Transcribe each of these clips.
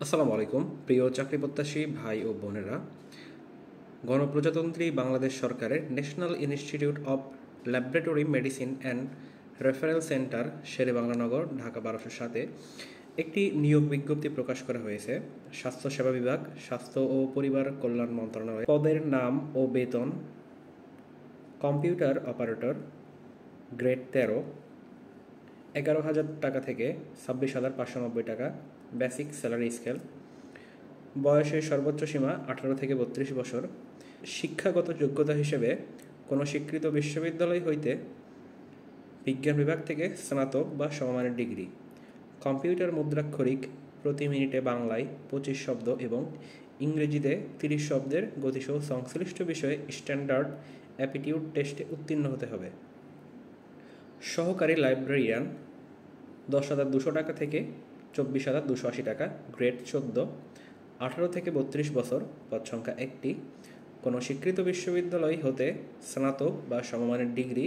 আসসালামু আলাইকুম প্রিয় চাকরি প্রত্যাশী ভাই ও বোনেরা। গণপ্রজাতন্ত্রী বাংলাদেশ সরকারের national institute of laboratory medicine and referral centre Sher-e-Bangla Nagar Dhaka ১২০৭ একটি নিয়োগ বিজ্ঞপ্তি প্রকাশ করা হয়েছে। স্বাস্থ্যসেবা বিভাগ, স্বাস্থ্য ও পরিবার কল্যাণ মন্ত্রণালয়। পদের নাম ও বেতন: কম্পিউটার অপারেটর, গ্রেড ১৩, ১১,০০০ টাকা থেকে ২৬,৫৯০ টাকা, বেসিক স্যালারি স্কেল। বয়সের সর্বোচ্চ সীমা ১৮ থেকে ৩২ বছর। শিক্ষাগত যোগ্যতা হিসেবে কোনো স্বীকৃত বিশ্ববিদ্যালয় হইতে বিজ্ঞান বিভাগ থেকে স্নাতক বা সমমানের ডিগ্রি। কম্পিউটার মুদ্রাক্ষরিক প্রতি মিনিটে বাংলায় ২৫ শব্দ এবং ইংরেজিতে ৩০ শব্দের গতিসহ সংশ্লিষ্ট বিষয়ে স্ট্যান্ডার্ড অ্যাপটিটিউড টেস্টে উত্তীর্ণ হতে হবে। সহকারী লাইব্রেরিয়ান ১০,২০০ টাকা থেকে ২৪,২৮০ টাকা, গ্রেড ১৪, ১৮ থেকে ৩২ বছর, পদ সংখ্যা ১টি। কোনো স্বীকৃত বিশ্ববিদ্যালয় হতে স্নাতক বা সমমানের ডিগ্রি,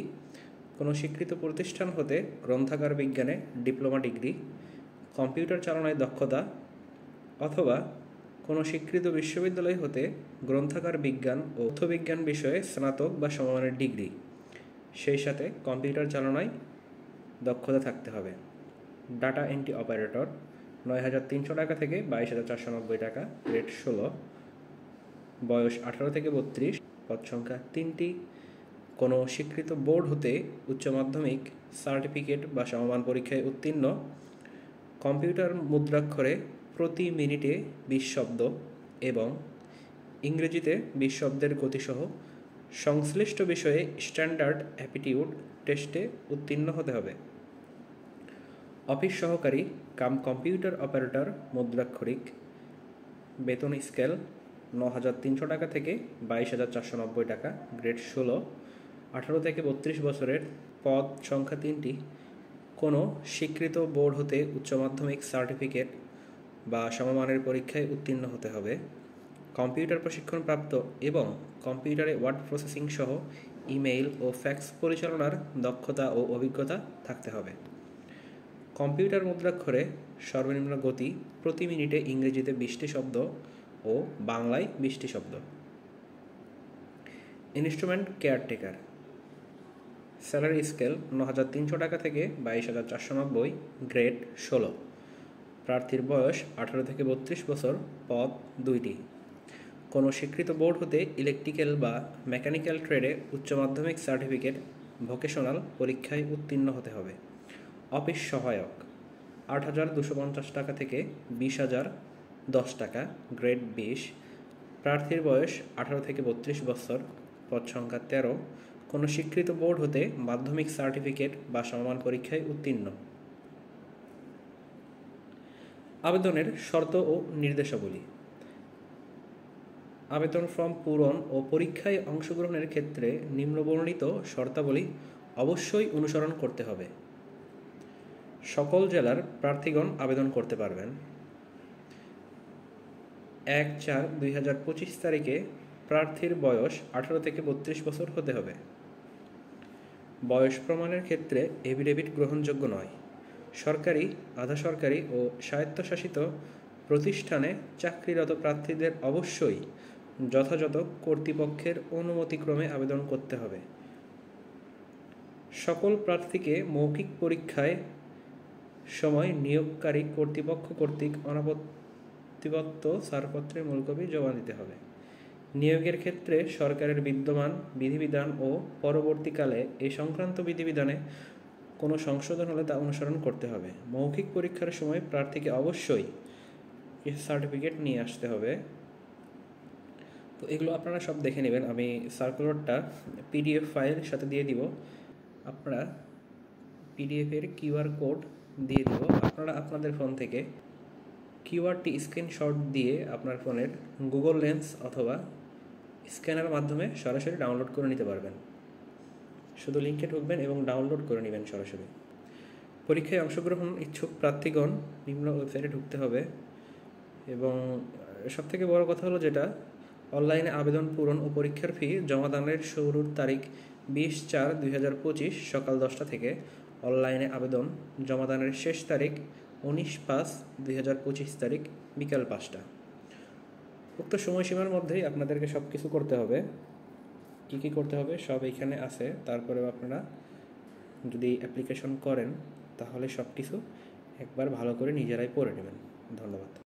কোনো স্বীকৃত প্রতিষ্ঠান হতে গ্রন্থাগার বিজ্ঞানে ডিপ্লোমা ডিগ্রি, কম্পিউটার চালনায় দক্ষতা, অথবা কোনো স্বীকৃত বিশ্ববিদ্যালয় হতে গ্রন্থাগার বিজ্ঞান ও তথ্যবিজ্ঞান বিষয়ে স্নাতক বা সমমানের ডিগ্রি, সেই সাথে কম্পিউটার চালনায় দক্ষতা থাকতে হবে। ডাটা এন্ট্রি অপারেটর ৯,৩০০ টাকা থেকে ২২,৪৯০ টাকা, গ্রেড ১৬, বয়স ১৮ থেকে ৩২, পদ সংখ্যা ৩টি। কোনো স্বীকৃত বোর্ড হতে উচ্চ মাধ্যমিক সার্টিফিকেট বা সমমান পরীক্ষায় উত্তীর্ণ, কম্পিউটার মুদ্রাক্ষরে প্রতি মিনিটে ২০ শব্দ এবং ইংরেজিতে ২০ শব্দের গতিসহ সংশ্লিষ্ট বিষয়ে স্ট্যান্ডার্ড অ্যাপটিটিউড টেস্টে উত্তীর্ণ হতে হবে। অফিস সহকারী কাম কম্পিউটার অপারেটর মুদ্রাক্ষরিক, বেতন স্কেল ৯,৩০০ টাকা থেকে ২২,৪৯০ টাকা, গ্রেড ১৬, ১৮ থেকে ৩২ বছরের, পদ সংখ্যা ৩টি। কোনো স্বীকৃত বোর্ড হতে উচ্চ মাধ্যমিক সার্টিফিকেট বা সমমানের পরীক্ষায় উত্তীর্ণ হতে হবে। কম্পিউটার প্রশিক্ষণপ্রাপ্ত এবং কম্পিউটারে ওয়ার্ড প্রসেসিং সহ ইমেইল ও ফ্যাক্স পরিচালনার দক্ষতা ও অভিজ্ঞতা থাকতে হবে। কম্পিউটার মুদ্রাক্ষরে সর্বনিম্ন গতি প্রতি মিনিটে ইংরেজিতে ২০টি শব্দ ও বাংলায় ২০টি শব্দ। ইনস্ট্রুমেন্ট কেয়ারটেকার, স্যালারি স্কেল ৯,৩০০ টাকা থেকে ২২,৪৯০, গ্রেড ১৬, প্রার্থীর বয়স ১৮ থেকে ৩২ বছর, পদ ২টি। কোনো স্বীকৃত বোর্ড হতে ইলেকট্রিক্যাল বা মেকানিক্যাল ট্রেডে উচ্চ মাধ্যমিক সার্টিফিকেট ভোকেশনাল পরীক্ষায় উত্তীর্ণ হতে হবে। অফিস সহায়ক ৮,২৫০ টাকা থেকে ২০,০১০ টাকা, গ্রেড ২০, প্রার্থীর বয়স ১৮ থেকে ৩২ বছর, পদ সংখ্যা ১৩। কোনো স্বীকৃত বোর্ড হতে মাধ্যমিক সার্টিফিকেট বা সমমান পরীক্ষায় উত্তীর্ণ। আবেদনের শর্ত ও নির্দেশাবলী: আবেদন ফর্ম পূরণ ও পরীক্ষায় অংশগ্রহণের ক্ষেত্রে নিম্নবর্ণিত শর্তাবলী অবশ্যই অনুসরণ করতে হবে। সকল জেলার প্রার্থীগণ আবেদন করতে পারবেন। ১/৪/২০২৫ তারিখে প্রার্থীর বয়স ১৮ থেকে ৩২ বছর হতে হবে। বয়স প্রমাণের ক্ষেত্রে এফিডেভিট গ্রহণযোগ্য নয়। সরকারি, আধা সরকারি ও স্বায়ত্তশাসিত প্রতিষ্ঠানে চাকরিরত প্রার্থীদের অবশ্যই যথাযথ কর্তৃপক্ষের অনুমতিক্রমে আবেদন করতে হবে। সকল প্রার্থীকে মৌখিক পরীক্ষায় সময় নিয়োগকারী কর্তৃপক্ষ কর্তৃক অনাপত্তিপত্র ছাড়পত্রের মূল কপি জমা দিতে হবে। নিয়োগের ক্ষেত্রে সরকারের বিদ্যমান বিধিবিধান ও পরবর্তীকালে এই সংক্রান্ত বিধিবিধানে কোনো সংশোধন হলে তা অনুসরণ করতে হবে। মৌখিক পরীক্ষার সময় প্রার্থীকে অবশ্যই সার্টিফিকেট নিয়ে আসতে হবে। তো এগুলো আপনারা সব দেখে নেবেন। আমি সার্কুলারটা পিডিএফ ফাইল সাথে দিয়ে দিব। আপনারা পিডিএফের কিউআর কোড দিয়ে দিব। আপনারা আপনাদের ফোন থেকে কিউআরটি স্ক্রিনশট দিয়ে আপনার ফোনের গুগল লেন্স অথবা স্ক্যানার মাধ্যমে সরাসরি ডাউনলোড করে নিতে পারবেন। শুধু লিঙ্কে ঢুকবেন এবং ডাউনলোড করে নেবেন সরাসরি। পরীক্ষায় অংশগ্রহণ ইচ্ছুক প্রার্থীগণ নিম্ন ওয়েবসাইটে ঢুকতে হবে এবং সবথেকে বড় কথা হলো যেটা, অনলাইনে আবেদন পূরণ ও পরীক্ষার ফি জমাদানের শুরুর তারিখ ২০/৪/২০২৫ সকাল ১০টা থেকে অনলাইনে আবেদন জমাদানের শেষ তারিখ 19/5/2025 তারিখ বিকাল 5টা। উক্ত সময়সীমার মধ্যেই আপনাদেরকে সব কিছু করতে হবে। কী কী করতে হবে সব এইখানে আছে, তারপরেও আপনারা যদি অ্যাপ্লিকেশন করেন তাহলে সব কিছু একবার ভালো করে নিজেরাই পড়ে নেবেন। ধন্যবাদ।